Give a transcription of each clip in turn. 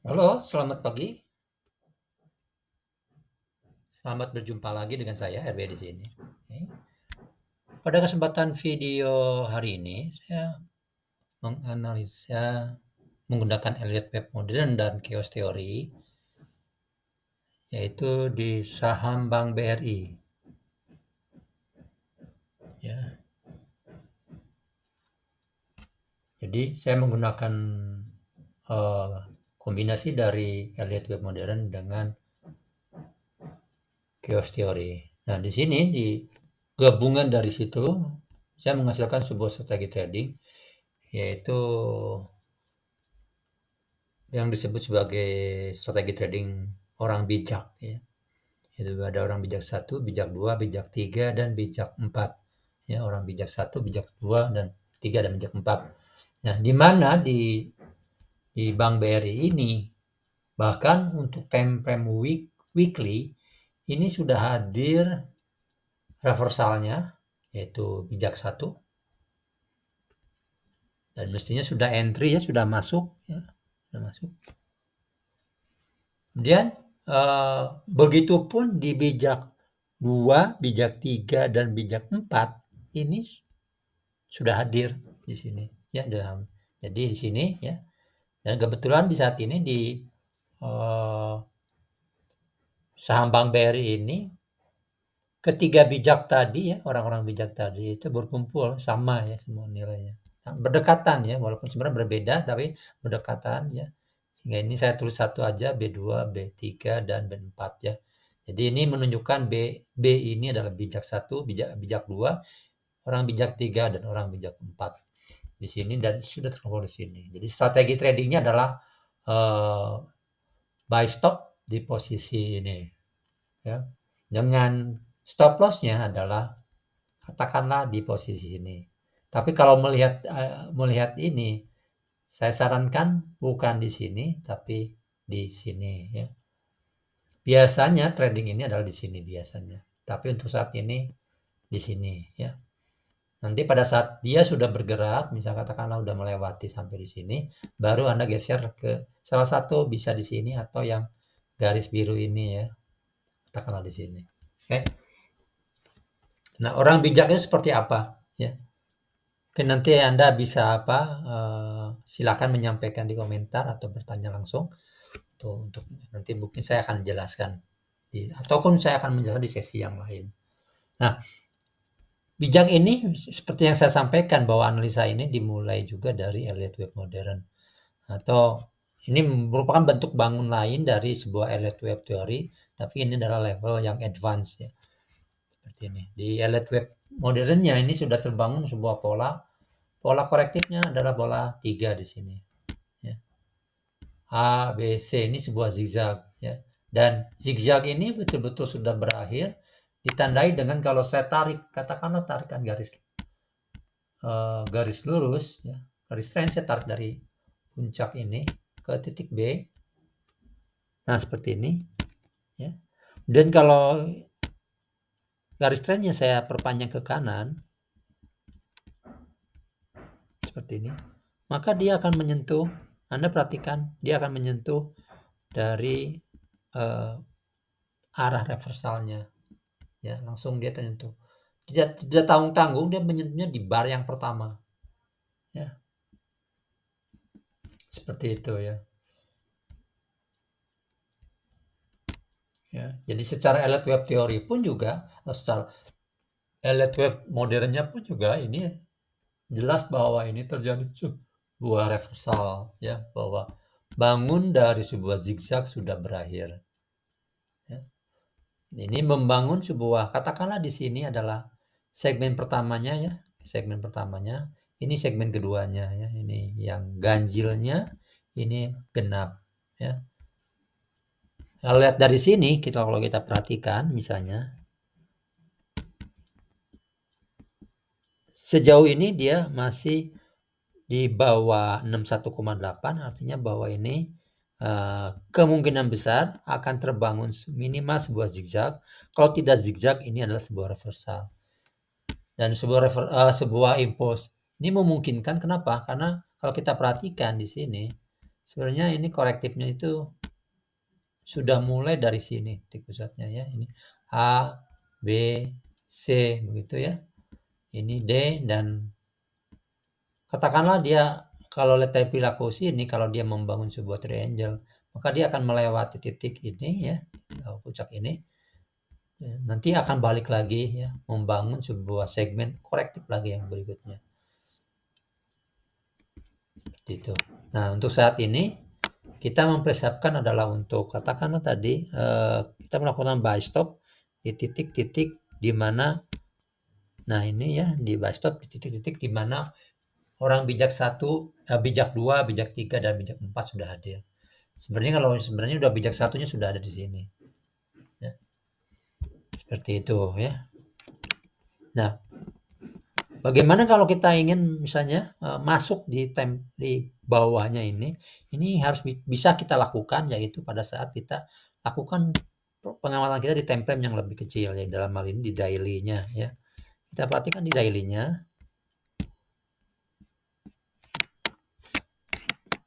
Halo, selamat pagi. Selamat berjumpa lagi dengan saya RW di sini. Oke. Pada kesempatan video hari ini, saya menganalisa menggunakan Elliott Wave Modern dan Chaos Theory, yaitu di saham Bank BRI. Ya, jadi saya menggunakan eh, kombinasi dari Elliott Wave Modern dengan Chaos Theory. Nah, di sini di gabungan dari situ, saya menghasilkan sebuah strategi trading, yaitu yang disebut sebagai strategi trading orang bijak, ya. Itu ada orang bijak 1, bijak 2, bijak 3, dan bijak 4. Ya, orang bijak 1, bijak 2, dan 3, dan bijak 4. Nah, di mana di Bank BRI ini bahkan untuk time frame weekly ini sudah hadir reversalnya, yaitu bijak 1, dan mestinya sudah entry, ya, sudah masuk, ya, sudah masuk. Kemudian begitupun di bijak 2, bijak 3, dan bijak 4 ini sudah hadir di sini, ya. Jadi di sini, ya, dan kebetulan di saat ini di saham Bank BRI ini ketiga bijak tadi, ya, orang-orang bijak tadi itu berkumpul sama, ya, semua nilainya. Nah, berdekatan, ya, walaupun sebenarnya berbeda tapi berdekatan, ya. Sehingga ini saya tulis satu aja, B2, B3, dan B4, ya. Jadi ini menunjukkan B ini adalah bijak 1, bijak 2, orang bijak 3, dan orang bijak 4 di sini, dan sudah terkumpul di sini. Jadi strategi tradingnya adalah buy stop di posisi ini, ya. Dengan stop loss-nya adalah katakanlah di posisi ini. Tapi kalau melihat ini, saya sarankan bukan di sini tapi di sini, ya. Biasanya trading ini adalah di sini biasanya. Tapi untuk saat ini di sini, ya. Nanti pada saat dia sudah bergerak, misalnya katakanlah udah melewati sampai di sini, baru Anda geser ke salah satu, bisa di sini atau yang garis biru ini, ya. Katakanlah di sini. Oke. Nah, orang bijaknya seperti apa, ya? Oke, nanti Anda bisa silakan menyampaikan di komentar atau bertanya langsung untuk nanti mungkin saya akan jelaskan ataupun saya akan menjelaskan di sesi yang lain. Nah, bijak ini seperti yang saya sampaikan bahwa analisa ini dimulai juga dari Elliott Wave Modern, atau ini merupakan bentuk bangun lain dari sebuah Elliott Wave Theory, tapi ini adalah level yang advance, ya. Seperti ini. Di Elliott Wave Modernnya ini sudah terbangun sebuah pola korektifnya adalah pola 3 di sini, ya. A, B, C ini sebuah zigzag, ya. Dan zigzag ini betul-betul sudah berakhir ditandai dengan kalau saya tarik, katakanlah tarikan garis lurus, ya, garis trend, saya tarik dari puncak ini ke titik B. Nah, seperti ini, ya. Dan kalau garis trendnya saya perpanjang ke kanan seperti ini, maka dia akan menyentuh, Anda perhatikan, dia akan menyentuh dari arah reversalnya, ya, langsung dia tersentuh. Tidak tanggung-tanggung, dia menyentuhnya di bar yang pertama, ya. Seperti itu, ya. Ya, jadi secara Elliott Wave Theory pun juga, atau secara Elliott Wave modernnya pun juga, ini jelas bahwa ini terjadi sebuah reversal, ya, bahwa bangun dari sebuah zigzag sudah berakhir, ya. Ini membangun sebuah, katakanlah di sini adalah segmen pertamanya, ya, segmen pertamanya, ini segmen keduanya, ya, ini yang ganjilnya, ini genap, ya. Kalau lihat dari sini, kalau kita perhatikan misalnya, sejauh ini dia masih di bawah 61,8, artinya bahwa ini kemungkinan besar akan terbangun minimal sebuah zigzag. Kalau tidak zigzag, ini adalah sebuah reversal. Dan sebuah impulse. Ini memungkinkan, kenapa? Karena kalau kita perhatikan di sini, sebenarnya ini korektifnya itu sudah mulai dari sini titik pusatnya ya. Ini A, B, C begitu ya. Ini D dan katakanlah dia kalau letter perilaku sini kalau dia membangun sebuah triangle, maka dia akan melewati titik ini ya, puncak ini. Nanti akan balik lagi ya, membangun sebuah segmen korektif lagi yang berikutnya. Seperti itu. Nah, untuk saat ini kita mempersiapkan adalah untuk katakanlah tadi kita melakukan buy stop di titik-titik di mana nah ini ya di buy stop di titik-titik di mana orang bijak 1, bijak 2, bijak 3 dan bijak 4 sudah hadir. Sebenarnya udah bijak satunya sudah ada di sini. Ya. Seperti itu ya. Nah, bagaimana kalau kita ingin misalnya masuk di bawahnya ini harus bisa kita lakukan yaitu pada saat kita lakukan pengamatan kita di time frame yang lebih kecil ya dalam hal ini di daily-nya ya. Kita perhatikan di daily-nya.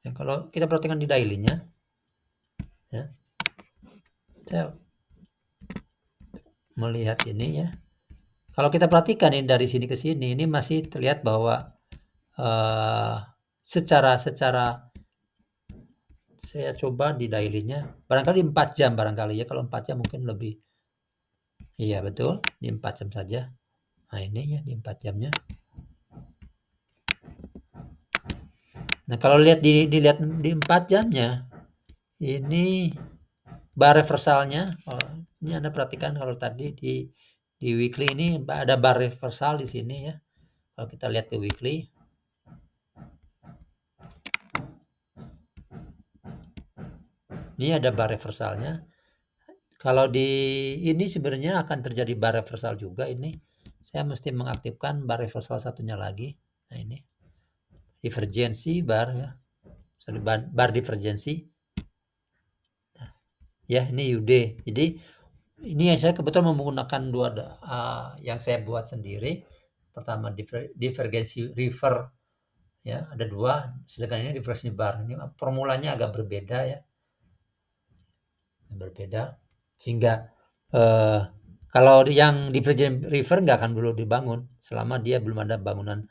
Ya, kalau kita perhatikan di daily-nya ya. Saya melihat ini ya. Kalau kita perhatikan ini dari sini ke sini ini masih terlihat bahwa secara saya coba di daily-nya barangkali 4 jam barangkali ya, kalau 4 jam mungkin lebih. Iya betul, di 4 jam saja. Nah ini ya di 4 jamnya. Nah kalau dilihat di 4 jamnya, ini bar reversalnya, ini Anda perhatikan kalau tadi di weekly ini ada bar reversal di sini ya. Kalau kita lihat di weekly, ini ada bar reversalnya. Kalau di ini sebenarnya akan terjadi bar reversal juga ini. Saya mesti mengaktifkan bar reversal satunya lagi. Nah ini divergensi bar ya. Sorry, bar divergensi. Nah, ya ini UD. Jadi ini saya kebetulan menggunakan dua yang saya buat sendiri. Pertama divergensi river ya ada dua. Sedangkan ini divergensi bar. Ini formulanya agak berbeda ya. Berbeda sehingga kalau yang divergent river nggak akan dulu dibangun selama dia belum ada bangunan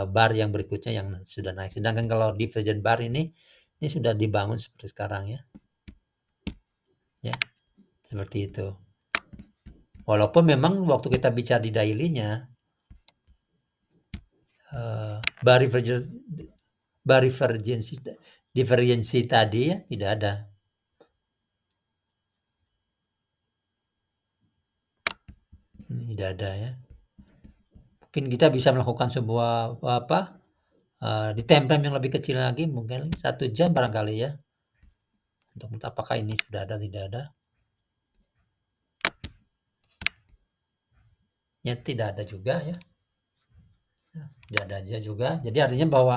bar yang berikutnya yang sudah naik. Sedangkan kalau divergent bar ini sudah dibangun seperti sekarang ya. Ya, seperti itu. Walaupun memang waktu kita bicara di daily-nya bar divergensi tadi ya tidak ada. Tidak ada ya. Mungkin kita bisa melakukan sebuah di time frame yang lebih kecil lagi mungkin 1 jam barangkali ya untuk apakah ini sudah ada tidak ada ya tidak ada juga ya tidak ada aja juga jadi artinya bahwa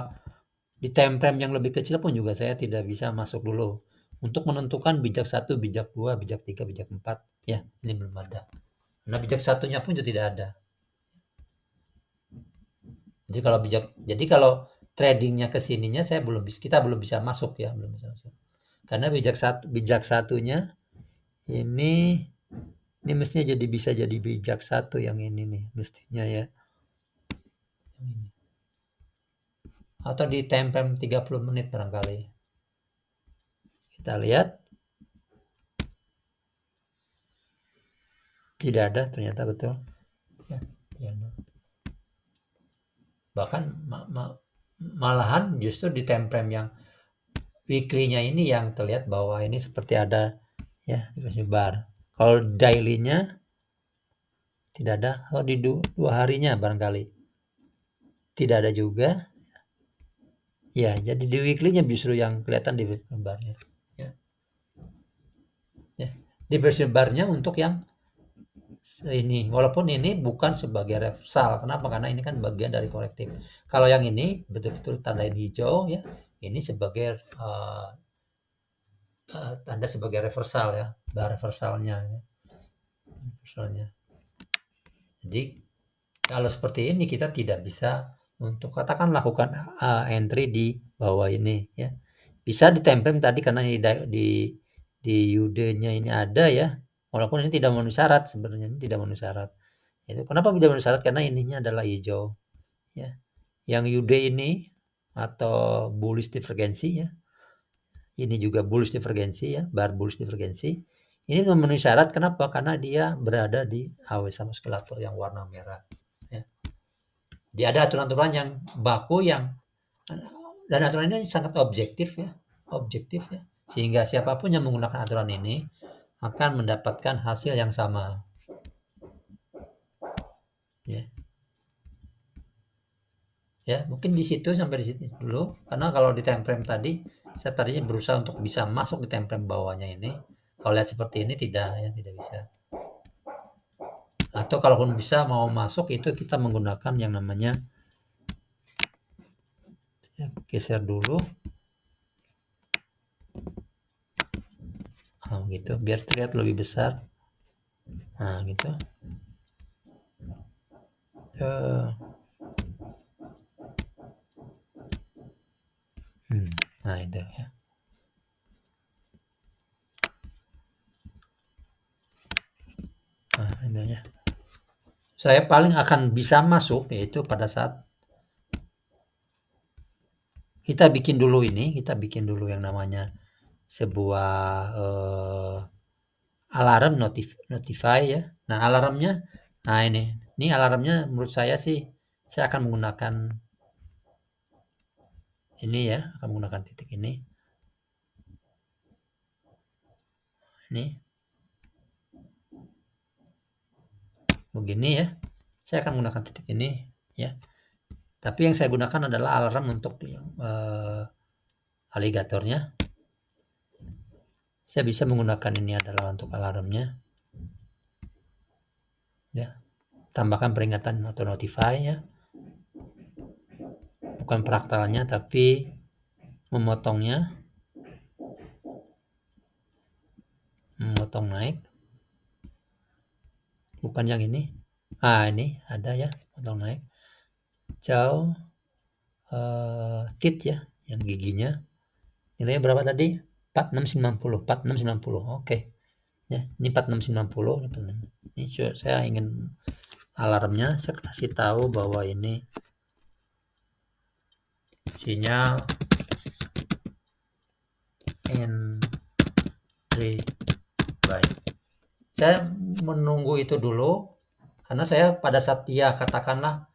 di time frame yang lebih kecil pun juga saya tidak bisa masuk dulu untuk menentukan bijak 1, bijak 2, bijak 3, bijak 4 ya ini belum ada karena bijak satunya pun juga tidak ada. Jadi kalau tradingnya ke sininya kita belum bisa masuk ya belum bisa masuk karena bijak satunya ini mestinya bisa jadi bijak 1 yang ini nih mestinya ya. Atau di time frame 30 menit barangkali. Kita lihat. Tidak ada ternyata betul. Ya, bahkan malahan justru di time frame yang weekly-nya ini yang terlihat bahwa ini seperti ada ya bar. Kalau daily-nya tidak ada. Oh di 2 harinya barangkali. Tidak ada juga. Ya, jadi di weekly-nya justru yang kelihatan di barnya. Ya. Ya. Diversi barnya untuk yang ini walaupun ini bukan sebagai reversal. Kenapa? Karena ini kan bagian dari korektif. Kalau yang ini betul-betul tandain hijau ya, ini sebagai tanda sebagai reversal ya, reversalnya ya. Reversalnya. Jadi kalau seperti ini kita tidak bisa untuk katakan lakukan entry di bawah ini ya. Bisa ditemplate tadi karena di UD-nya ini ada ya, walaupun ini tidak memenuhi syarat sebenarnya, ini tidak memenuhi syarat. Itu kenapa tidak memenuhi syarat? Karena ininya adalah hijau ya. Yang UD ini atau bullish divergensi ya. Ini juga bullish divergensi ya, bar bullish divergensi. Ini memenuhi syarat kenapa? Karena dia berada di AWS oscillator yang warna merah ya. Dia ada aturan-aturan yang baku yang dan aturan ini sangat objektif ya, objektif ya. Sehingga siapapun yang menggunakan aturan ini akan mendapatkan hasil yang sama. Ya, ya mungkin di situ sampai di situ dulu. Karena kalau di time frame tadi, saya tadinya berusaha untuk bisa masuk di time frame bawahnya ini. Kalau lihat seperti ini tidak ya, tidak bisa. Atau kalaupun bisa mau masuk itu kita menggunakan yang namanya, saya geser dulu. Nah, gitu biar terlihat lebih besar. Nah, gitu. Nah, itu ya. Nah, itu ya. Saya paling akan bisa masuk yaitu pada saat kita bikin dulu yang namanya sebuah alarm notify ya. Nah, alarmnya, nah ini alarmnya menurut saya sih saya akan menggunakan ini ya, akan menggunakan titik ini. Ini begini ya. Saya akan menggunakan titik ini ya. Tapi yang saya gunakan adalah alarm untuk yang aligatornya. Saya bisa menggunakan ini adalah untuk alarmnya. Ya. Tambahkan peringatan atau notify ya. Bukan fraktalnya tapi memotongnya. Memotong naik. Bukan yang ini. Ini ada ya, potong naik. Jauh tit ya, yang giginya. Nilainya berapa tadi? 4690. Oke. Ya, ini 4690. Ini saya ingin alarmnya saya kasih tahu bahwa ini sinyal entry buy. Saya menunggu itu dulu karena saya pada saat dia katakanlah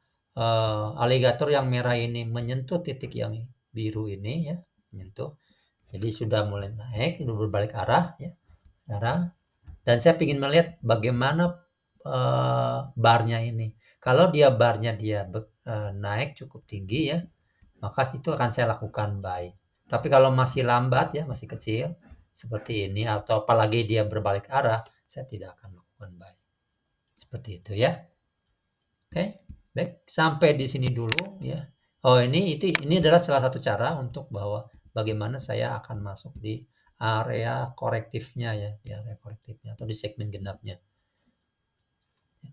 aligator yang merah ini menyentuh titik yang biru ini ya, menyentuh. Jadi sudah mulai naik, sudah berbalik arah ya, arah. Dan saya ingin melihat bagaimana barnya ini. Kalau dia barnya naik cukup tinggi ya, maka itu akan saya lakukan buy. Tapi kalau masih lambat ya, masih kecil seperti ini atau apalagi dia berbalik arah, saya tidak akan lakukan buy. Seperti itu ya. Oke, baik, sampai di sini dulu ya. Oh, ini adalah salah satu cara untuk bahwa bagaimana saya akan masuk di area korektifnya ya, di area korektifnya atau di segmen genapnya.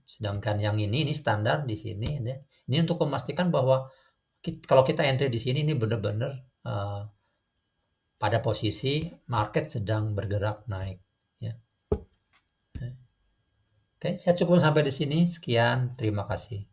Sedangkan yang ini standar di sini ya. Ini untuk memastikan bahwa kalau kita entry di sini ini benar-benar pada posisi market sedang bergerak naik ya. Oke, saya cukup sampai di sini. Sekian, terima kasih.